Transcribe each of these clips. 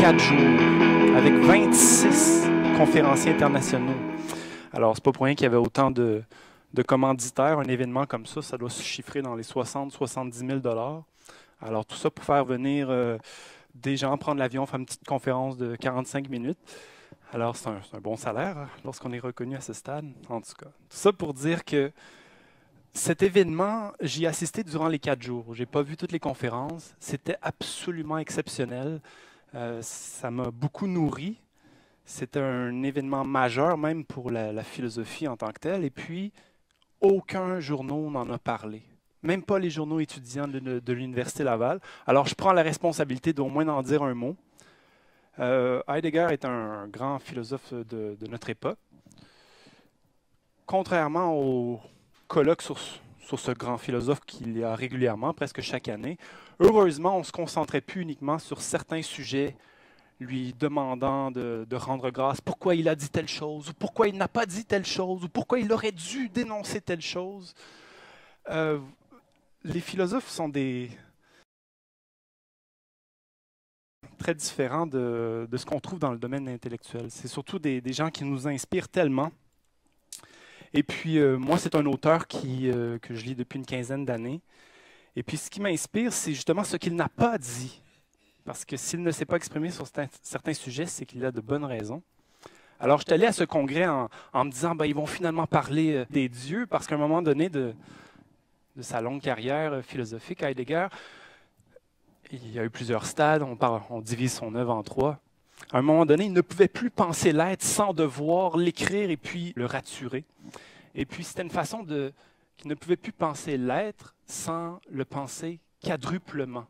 4 jours avec 26 conférenciers internationaux. Alors, c'est pas pour rien qu'il y avait autant de commanditaires. Un événement comme ça doit se chiffrer dans les 60-70 000 $. Alors, tout ça pour faire venir des gens prendre l'avion, faire une petite conférence de 45 minutes. Alors, c'est un bon salaire hein, lorsqu'on est reconnu à ce stade, en tout cas. Tout ça pour dire que cet événement, j'y ai assisté durant les 4 jours. Je n'ai pas vu toutes les conférences. C'était absolument exceptionnel. Ça m'a beaucoup nourri. C'était un événement majeur, même pour la philosophie en tant que telle. Et puis, aucun journal n'en a parlé. Même pas les journaux étudiants de l'Université Laval. Alors, je prends la responsabilité d'au moins en dire un mot. Heidegger est un grand philosophe de notre époque. Contrairement aux colloques sur ce grand philosophe qu'il y a régulièrement, presque chaque année, heureusement, on ne se concentrait plus uniquement sur certains sujets, lui demandant de rendre grâce, pourquoi il a dit telle chose, ou pourquoi il n'a pas dit telle chose, ou pourquoi il aurait dû dénoncer telle chose. Les philosophes sont très différents de ce qu'on trouve dans le domaine intellectuel. C'est surtout des gens qui nous inspirent tellement. Et puis, moi, c'est un auteur que je lis depuis une quinzaine d'années. Et puis, ce qui m'inspire, c'est justement ce qu'il n'a pas dit. Parce que s'il ne s'est pas exprimé sur certains sujets, c'est qu'il a de bonnes raisons. Alors, je suis allé à ce congrès en me disant, ben, ils vont finalement parler des dieux, parce qu'à un moment donné de sa longue carrière philosophique, Heidegger, il y a eu plusieurs stades, on divise son œuvre en 3. À un moment donné, il ne pouvait plus penser l'être sans devoir l'écrire et puis le raturer. Et puis, c'était une façon qu'il ne pouvait plus penser l'être sans le penser quadruplement.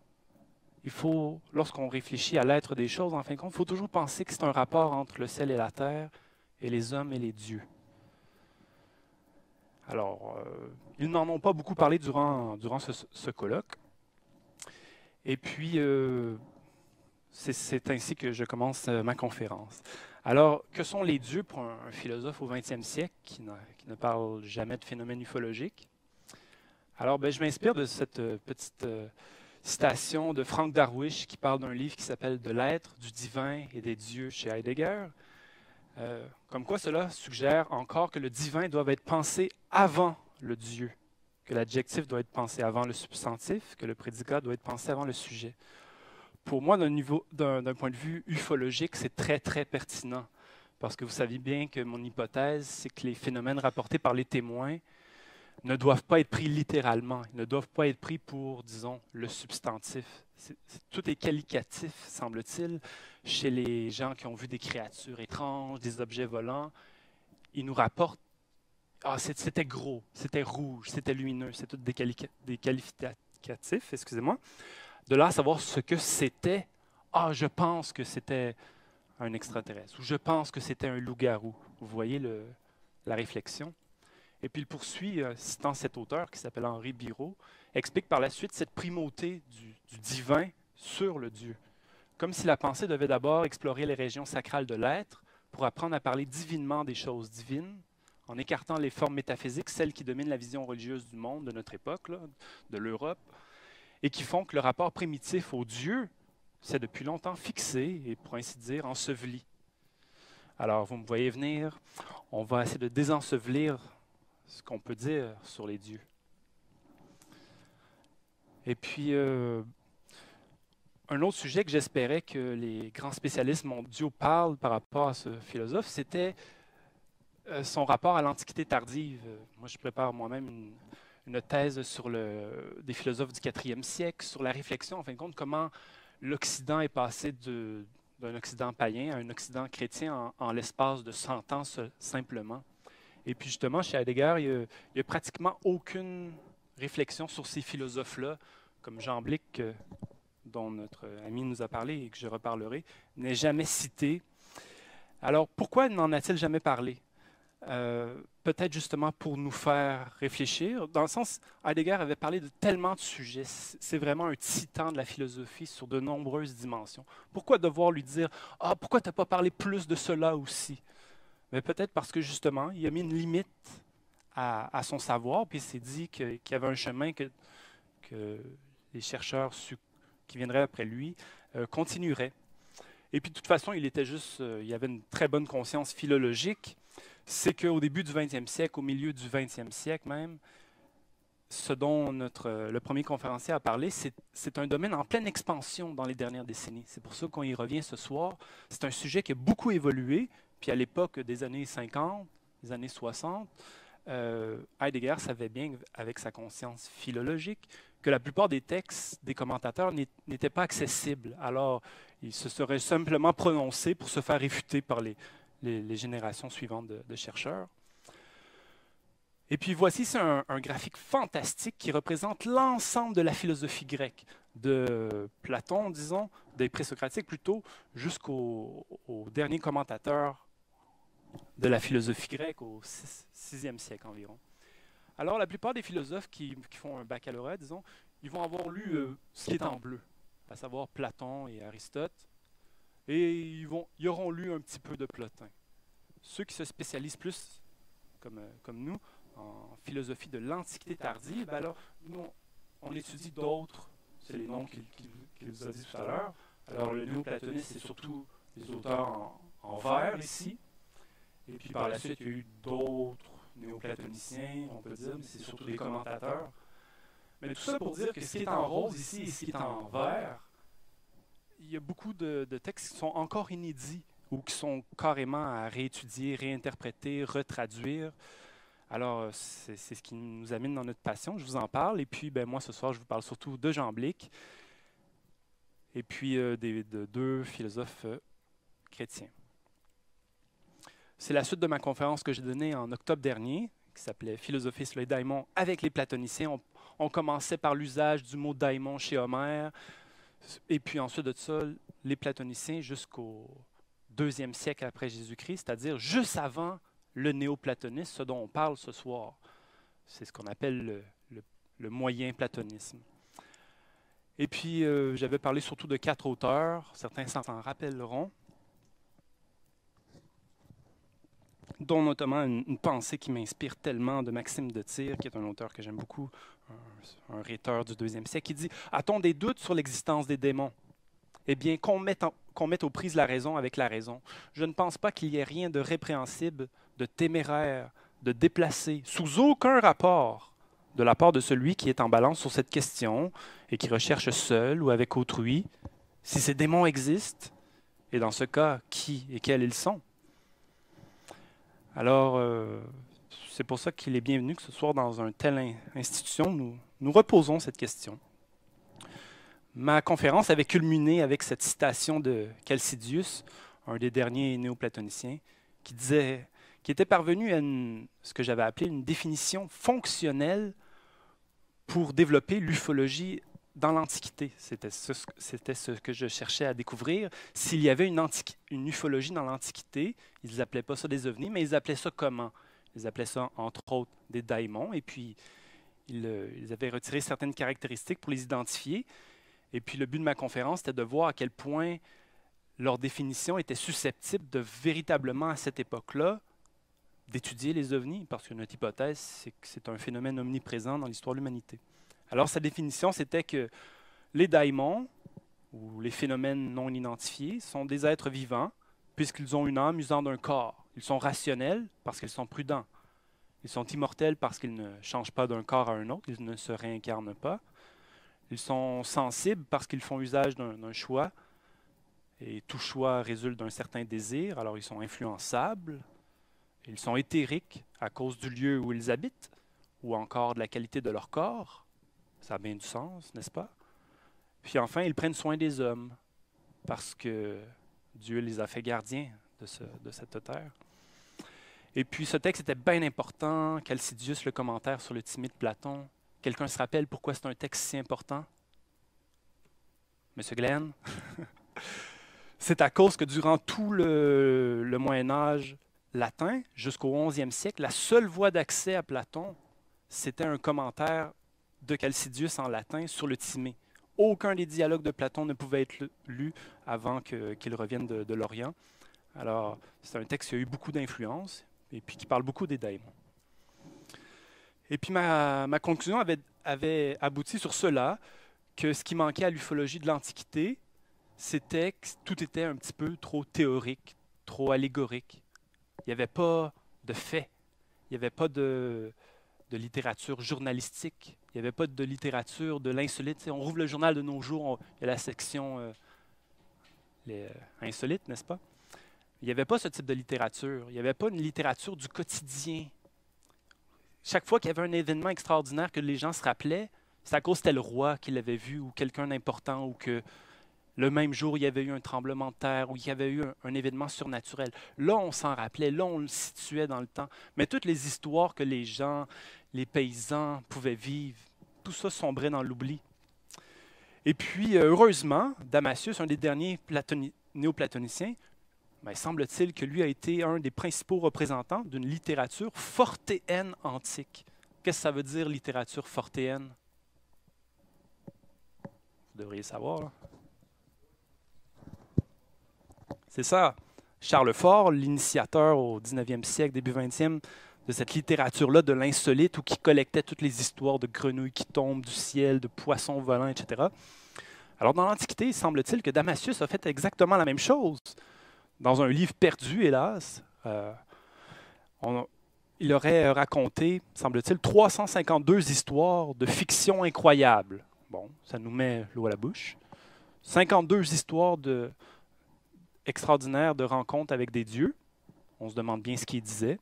Il faut, lorsqu'on réfléchit à l'être des choses, en fin de compte, il faut toujours penser que c'est un rapport entre le ciel et la terre, et les hommes et les dieux. Alors, ils n'en ont pas beaucoup parlé durant ce colloque. Et puis, c'est ainsi que je commence ma conférence. Alors, que sont les dieux pour un philosophe au 20e siècle qui ne parle jamais de phénomènes ufologiques? Alors, je m'inspire de cette petite citation de Frank Darwish qui parle d'un livre qui s'appelle « De l'être, du divin et des dieux » chez Heidegger. Comme quoi cela suggère encore que le divin doit être pensé avant le Dieu, que l'adjectif doit être pensé avant le substantif, que le prédicat doit être pensé avant le sujet. Pour moi, d'un point de vue ufologique, c'est très, très pertinent. Parce que vous savez bien que mon hypothèse, c'est que les phénomènes rapportés par les témoins ne doivent pas être pris littéralement. Ils ne doivent pas être pris pour, disons, le substantif. Tout est qualificatif, semble-t-il, chez les gens qui ont vu des créatures étranges, des objets volants. Ils nous rapportent « Ah, c'était gros, c'était rouge, c'était lumineux », c'est tout des qualificatifs, excusez-moi. De là à savoir ce que c'était, « Ah, je pense que c'était un extraterrestre » ou « Je pense que c'était un loup-garou ». Vous voyez la réflexion? Et puis il poursuit, citant cet auteur qui s'appelle Henri Biraud, explique par la suite cette primauté du divin sur le Dieu. Comme si la pensée devait d'abord explorer les régions sacrales de l'être pour apprendre à parler divinement des choses divines, en écartant les formes métaphysiques, celles qui dominent la vision religieuse du monde de notre époque, là, de l'Europe, et qui font que le rapport primitif au Dieu s'est depuis longtemps fixé et, pour ainsi dire, enseveli. Alors, vous me voyez venir, on va essayer de désensevelir ce qu'on peut dire sur les dieux. Et puis, un autre sujet que j'espérais que les grands spécialistes mondiaux parlent par rapport à ce philosophe, c'était son rapport à l'Antiquité tardive. Moi, je prépare moi-même une thèse sur des philosophes du 4e siècle, sur la réflexion, en fin de compte, comment l'Occident est passé d'un Occident païen à un Occident chrétien en l'espace de 100 ans simplement. Et puis justement, chez Heidegger, il n'y a pratiquement aucune réflexion sur ces philosophes-là, comme Jean Blick, dont notre ami nous a parlé et que je reparlerai, n'est jamais cité. Alors, pourquoi n'en a-t-il jamais parlé? Peut-être justement pour nous faire réfléchir. Dans le sens, Heidegger avait parlé de tellement de sujets. C'est vraiment un titan de la philosophie sur de nombreuses dimensions. Pourquoi devoir lui dire « Ah, pourquoi tu n'as pas parlé plus de cela aussi ?» Mais peut-être parce que justement, il a mis une limite à son savoir, puis il s'est dit qu'il y avait un chemin que les chercheurs qui viendraient après lui continueraient. Et puis de toute façon, il avait une très bonne conscience philologique. C'est qu'au début du 20e siècle, au milieu du 20e siècle même, ce dont le premier conférencier a parlé, c'est un domaine en pleine expansion dans les dernières décennies. C'est pour ça qu'on y revient ce soir. C'est un sujet qui a beaucoup évolué. Puis à l'époque des années 50, des années 60, Heidegger savait bien, avec sa conscience philologique, que la plupart des textes des commentateurs n'étaient pas accessibles. Alors, il se serait simplement prononcé pour se faire réfuter par les générations suivantes de chercheurs. Et puis voici, c'est un graphique fantastique qui représente l'ensemble de la philosophie grecque, de Platon, disons, des présocratiques plutôt, jusqu'au dernier commentateur de la philosophie grecque au VIe siècle environ. Alors, la plupart des philosophes qui font un baccalauréat, disons, ils vont avoir lu ce qui est en bleu, à savoir Platon et Aristote, et ils auront lu un petit peu de Plotin. Ceux qui se spécialisent plus, comme nous, en philosophie de l'Antiquité tardive, ben alors, nous, on étudie d'autres, c'est les noms qu'il vous a dit tout à l'heure. Alors, le néoplatonisme, c'est surtout les auteurs en vert, ici. Et puis, par la suite, il y a eu d'autres néoplatoniciens, on peut dire, mais c'est surtout des commentateurs. Mais tout ça pour dire que ce qui est en rose ici et ce qui est en vert, il y a beaucoup de textes qui sont encore inédits ou qui sont carrément à réétudier, réinterpréter, retraduire. Alors, c'est ce qui nous amène dans notre passion. Je vous en parle. Et puis, moi, ce soir, je vous parle surtout de Jean Blic et puis de deux philosophes chrétiens. C'est la suite de ma conférence que j'ai donnée en octobre dernier, qui s'appelait « Philosophie sur les daimons avec les platoniciens ». On commençait par l'usage du mot « daimon » chez Homère, et puis ensuite de ça, les platoniciens jusqu'au IIe siècle après Jésus-Christ, c'est-à-dire juste avant le néoplatonisme, ce dont on parle ce soir. C'est ce qu'on appelle le moyen platonisme. Et puis, j'avais parlé surtout de 4 auteurs, certains s'en rappelleront, dont notamment une pensée qui m'inspire tellement de Maxime de Tyr, qui est un auteur que j'aime beaucoup, un rhéteur du IIe siècle, qui dit « A-t-on des doutes sur l'existence des démons? Eh bien, qu'on mette aux prises la raison avec la raison. Je ne pense pas qu'il y ait rien de répréhensible, de téméraire, de déplacé, sous aucun rapport, de la part de celui qui est en balance sur cette question et qui recherche seul ou avec autrui si ces démons existent, et dans ce cas, qui et quels ils sont. » Alors, c'est pour ça qu'il est bienvenu que ce soir dans une telle institution, nous reposons cette question. Ma conférence avait culminé avec cette citation de Chalcidius, un des derniers néoplatoniciens, qui était parvenu à ce que j'avais appelé une définition fonctionnelle pour développer l'ufologie dans l'Antiquité. C'était ce que je cherchais à découvrir. S'il y avait une ufologie dans l'Antiquité, ils n'appelaient pas ça des ovnis, mais ils appelaient ça comment? Ils appelaient ça, entre autres, des daimons, et puis ils avaient retiré certaines caractéristiques pour les identifier. Et puis le but de ma conférence, c'était de voir à quel point leur définition était susceptible de véritablement, à cette époque-là, d'étudier les ovnis, parce que notre hypothèse, c'est que c'est un phénomène omniprésent dans l'histoire de l'humanité. Alors, sa définition, c'était que les daimons, ou les phénomènes non identifiés, sont des êtres vivants, puisqu'ils ont une âme usant d'un corps. Ils sont rationnels parce qu'ils sont prudents. Ils sont immortels parce qu'ils ne changent pas d'un corps à un autre, ils ne se réincarnent pas. Ils sont sensibles parce qu'ils font usage d'un choix, et tout choix résulte d'un certain désir, alors ils sont influençables. Ils sont éthériques à cause du lieu où ils habitent, ou encore de la qualité de leur corps. Ça a bien du sens, n'est-ce pas? Puis enfin, ils prennent soin des hommes, parce que Dieu les a fait gardiens de cette terre. Et puis ce texte était bien important, Chalcidius, le commentaire sur le timide Platon. Quelqu'un se rappelle pourquoi c'est un texte si important? Monsieur Glenn? C'est à cause que durant tout le Moyen-Âge latin, jusqu'au XIe siècle, la seule voie d'accès à Platon, c'était un commentaire de Chalcidius en latin sur le Timée. Aucun des dialogues de Platon ne pouvait être lu avant qu'il revienne de l'Orient. Alors, c'est un texte qui a eu beaucoup d'influence et puis qui parle beaucoup des daimons. Et puis ma conclusion avait abouti sur cela, que ce qui manquait à l'ufologie de l'Antiquité, c'était que tout était un petit peu trop théorique, trop allégorique. Il n'y avait pas de faits, il n'y avait pas de littérature journalistique, il n'y avait pas de littérature de l'insolite. Tu sais, on rouvre le journal de nos jours, il y a la section insolite, n'est-ce pas? Il n'y avait pas ce type de littérature. Il n'y avait pas une littérature du quotidien. Chaque fois qu'il y avait un événement extraordinaire que les gens se rappelaient, c'est à cause que c'était le roi qui l'avait vu ou quelqu'un d'important ou que le même jour, il y avait eu un tremblement de terre ou il y avait eu un événement surnaturel. Là, on s'en rappelait, là, on le situait dans le temps. Mais toutes les histoires que les gens, les paysans pouvaient vivre, tout ça sombrait dans l'oubli. Et puis, heureusement, Damasius, un des derniers néoplatoniciens, ben, semble-t-il que lui a été un des principaux représentants d'une littérature fortéenne antique. Qu'est-ce que ça veut dire, littérature fortéenne? Vous devriez savoir, là. C'est ça. Charles Fort, l'initiateur au 19e siècle, début 20e, de cette littérature-là de l'insolite, où qui collectait toutes les histoires de grenouilles qui tombent du ciel, de poissons volants, etc. Alors, dans l'Antiquité, il semble-t-il que Damasius a fait exactement la même chose. Dans un livre perdu, hélas, il aurait raconté, semble-t-il, 352 histoires de fiction incroyable. Bon, ça nous met l'eau à la bouche. 52 histoires extraordinaires de rencontres avec des dieux. On se demande bien ce qu'il disait.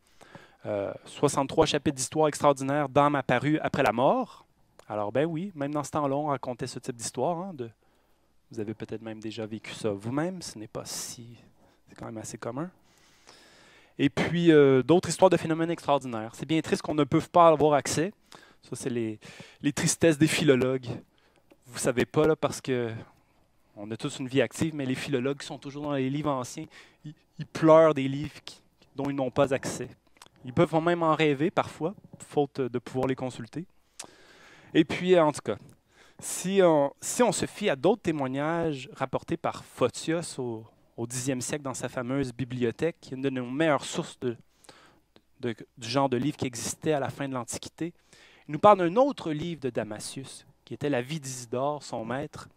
63 chapitres d'histoire extraordinaires d'âmes apparues après la mort. Alors, ben oui, même dans ce temps-là, on racontait ce type d'histoire. Hein, vous avez peut-être même déjà vécu ça vous-même. Ce n'est pas si... C'est quand même assez commun. Et puis, d'autres histoires de phénomènes extraordinaires. C'est bien triste qu'on ne peut pas avoir accès. Ça, c'est les tristesses des philologues. Vous ne savez pas, là, parce que on a tous une vie active, mais les philologues qui sont toujours dans les livres anciens, ils pleurent des livres dont ils n'ont pas accès. Ils peuvent même en rêver parfois, faute de pouvoir les consulter. Et puis, en tout cas, si on se fie à d'autres témoignages rapportés par Photios au 10e siècle dans sa fameuse bibliothèque, qui est une de nos meilleures sources du genre de livre qui existait à la fin de l'Antiquité, il nous parle d'un autre livre de Damasius, qui était La vie d'Isidore, son maître,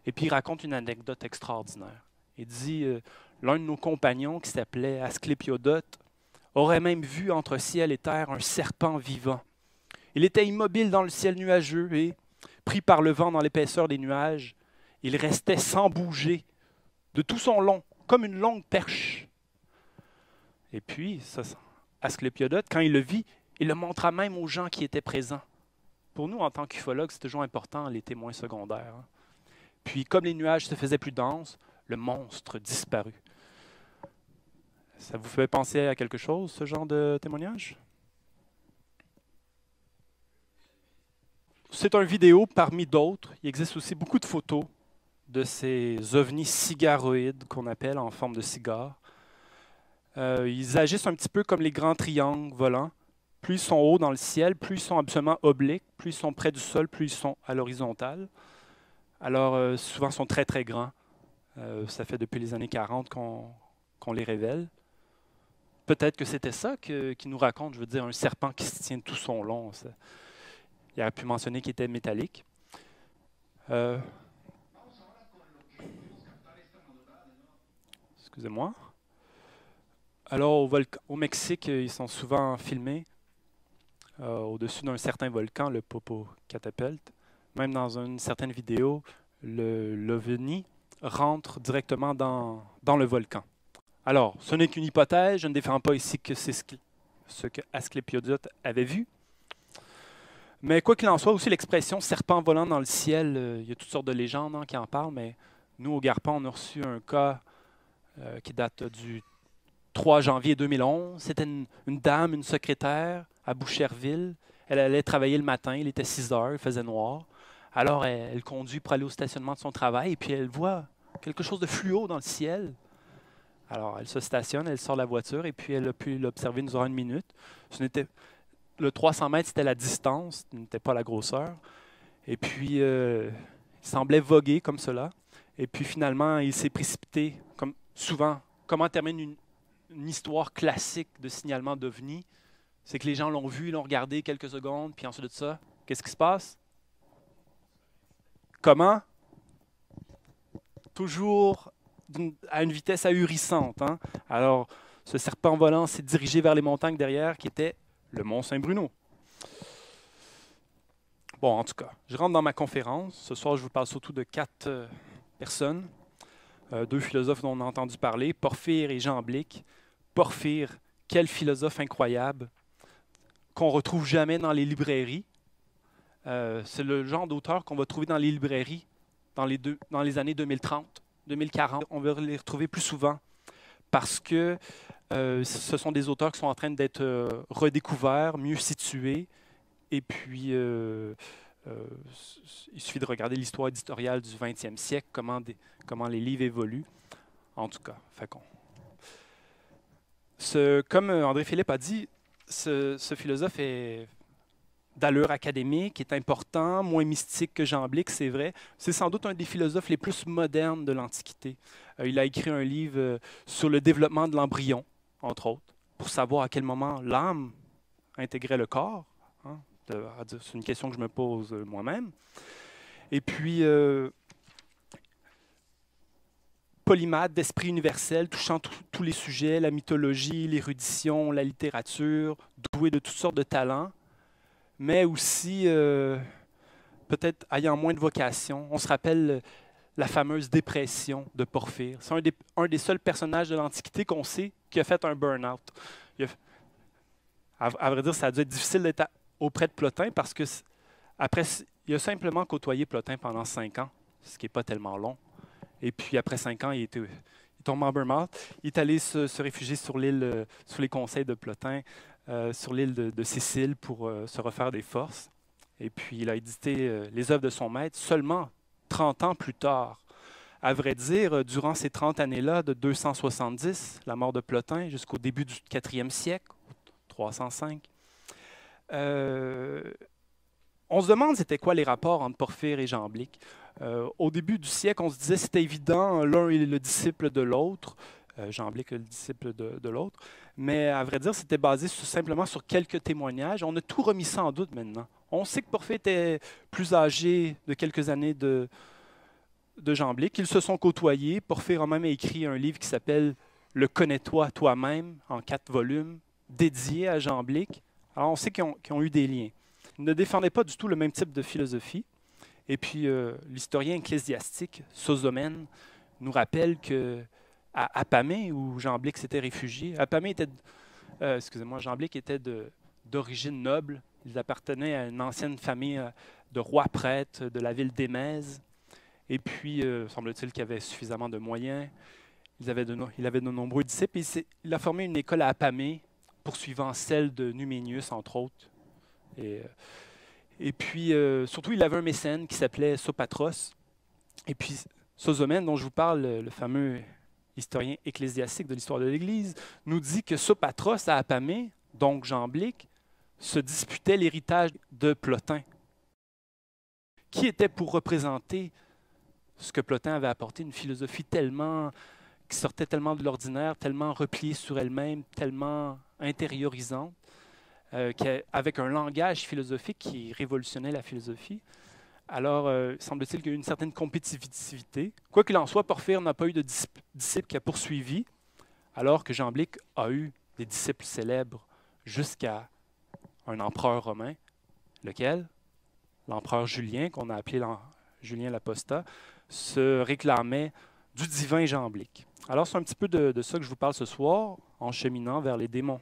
et puis il raconte une anecdote extraordinaire. Il dit, l'un de nos compagnons, qui s'appelait Asclépiodote, aurait même vu entre ciel et terre un serpent vivant. Il était immobile dans le ciel nuageux et, pris par le vent dans l'épaisseur des nuages, il restait sans bouger, de tout son long, comme une longue perche. Et puis, Asclépiodote, quand il le vit, il le montra même aux gens qui étaient présents. Pour nous, en tant qu'ufologues, c'est toujours important, les témoins secondaires. Hein. Puis, comme les nuages se faisaient plus denses, le monstre disparut. Ça vous fait penser à quelque chose, ce genre de témoignage? C'est une vidéo parmi d'autres. Il existe aussi beaucoup de photos de ces ovnis cigaroïdes qu'on appelle en forme de cigare. Ils agissent un petit peu comme les grands triangles volants. Plus ils sont hauts dans le ciel, plus ils sont absolument obliques, plus ils sont près du sol, plus ils sont à l'horizontale. Alors, souvent, ils sont très, très grands. Ça fait depuis les années 40 qu'on les révèle. Peut-être que c'était ça qu'il nous raconte, je veux dire, un serpent qui se tient tout son long. Ça. Il aurait pu mentionner qu'il était métallique. Excusez-moi. Alors, au Mexique, ils sont souvent filmés au-dessus d'un certain volcan, le Popocatépetl. Même dans une certaine vidéo, l'OVNI rentre directement dans le volcan. Alors, ce n'est qu'une hypothèse, je ne défends pas ici que c'est ce que Asclépiodote avait vu. Mais quoi qu'il en soit, aussi l'expression serpent volant dans le ciel, il y a toutes sortes de légendes hein, qui en parlent, mais nous, au Garpon, on a reçu un cas qui date du 3 janvier 2011. C'était une dame, une secrétaire à Boucherville. Elle allait travailler le matin, il était 6 heures, il faisait noir. Alors, elle conduit pour aller au stationnement de son travail et puis elle voit quelque chose de fluo dans le ciel. Alors, elle se stationne, elle sort de la voiture et puis elle a pu l'observer durant une minute. Le 300 mètres, c'était la distance, ce n'était pas la grosseur. Et puis, il semblait voguer comme cela. Et puis, finalement, il s'est précipité, comme souvent. Comment termine une histoire classique de signalement d'OVNI? C'est que les gens l'ont vu, ils l'ont regardé quelques secondes, puis ensuite de ça, qu'est-ce qui se passe? Comment? toujours à une vitesse ahurissante, hein. Alors, ce serpent volant s'est dirigé vers les montagnes derrière, qui étaient le mont Saint-Bruno. Bon, en tout cas, je rentre dans ma conférence. Ce soir, je vous parle surtout de 4 personnes, 2 philosophes dont on a entendu parler, Porphyre et Jean Blic. Porphyre, quel philosophe incroyable, qu'on ne retrouve jamais dans les librairies. C'est le genre d'auteur qu'on va trouver dans les librairies dans les années 2030, 2040. On va les retrouver plus souvent parce que ce sont des auteurs qui sont en train d'être redécouverts, mieux situés. Et puis, il suffit de regarder l'histoire éditoriale du 20e siècle, comment les livres évoluent. En tout cas, comme André-Philippe a dit, ce philosophe est d'allure académique, est important, moins mystique que Jean Blic, c'est vrai. C'est sans doute un des philosophes les plus modernes de l'Antiquité. Il a écrit un livre sur le développement de l'embryon, entre autres, pour savoir à quel moment l'âme intégrait le corps. Hein. C'est une question que je me pose moi-même. Et puis, polymathe, d'esprit universel, touchant tous les sujets, la mythologie, l'érudition, la littérature, doué de toutes sortes de talents, mais aussi peut-être ayant moins de vocation. On se rappelle la fameuse dépression de Porphyre. C'est un des seuls personnages de l'Antiquité qu'on sait qui a fait un burn-out. À vrai dire, ça a dû être difficile d'être auprès de Plotin parce que après, il a simplement côtoyé Plotin pendant 5 ans, ce qui n'est pas tellement long. Et puis après 5 ans, il tombe en burn-out. Il est allé se réfugier sur l'île, sous les conseils de Plotin, sur l'île de Sicile pour se refaire des forces. Et puis il a édité les œuvres de son maître seulement 30 ans plus tard. À vrai dire, durant ces 30 années-là, de 270, la mort de Plotin, jusqu'au début du IVe siècle, 305, on se demande c'était quoi les rapports entre Porphyre et Jean Blic. Au début du siècle, on se disait c'était évident, l'un est le disciple de l'autre, Jean Blic est le disciple de l'autre, mais à vrai dire, c'était basé simplement sur quelques témoignages. On a tout remis ça en doute maintenant. On sait que Porphyre était plus âgé de quelques années de Jean Blic. Ils se sont côtoyés. Porphyre a même écrit un livre qui s'appelle « Le connais-toi toi-même » en 4 volumes, dédié à Jean Blic. Alors on sait qu'ils ont eu des liens. Ils ne défendaient pas du tout le même type de philosophie. Et puis, l'historien ecclésiastique Sosomène nous rappelle qu'à Apamée, où Jean Blic s'était réfugié, Jean Blic était d'origine noble. Ils appartenaient à une ancienne famille de rois prêtres de la ville d'Émèse. Et puis, semble-t-il qu'il avait suffisamment de moyens. Il avait de nombreux disciples. Il a formé une école à Apamée, poursuivant celle de Numénius, entre autres. Et puis, surtout, il avait un mécène qui s'appelait Sopatros. Et puis, Sosomène, dont je vous parle, le fameux historien ecclésiastique de l'histoire de l'Église, nous dit que Sopatros, à Apamée, donc Jean Blic, se disputait l'héritage de Plotin, qui était pour représenter ce que Plotin avait apporté, une philosophie qui sortait tellement de l'ordinaire, tellement repliée sur elle-même, tellement intériorisante, avec un langage philosophique qui révolutionnait la philosophie. Alors, semble-t-il qu'il y a eu une certaine compétitivité. Quoi qu'il en soit, Porphyre n'a pas eu de disciple qui a poursuivi, alors que Jean Blic a eu des disciples célèbres jusqu'à un empereur romain, lequel, l'empereur Julien, qu'on a appelé Julien l'Apostat, se réclamait du divin Jean Blic. Alors, c'est un petit peu de ça que je vous parle ce soir, en cheminant vers les démons.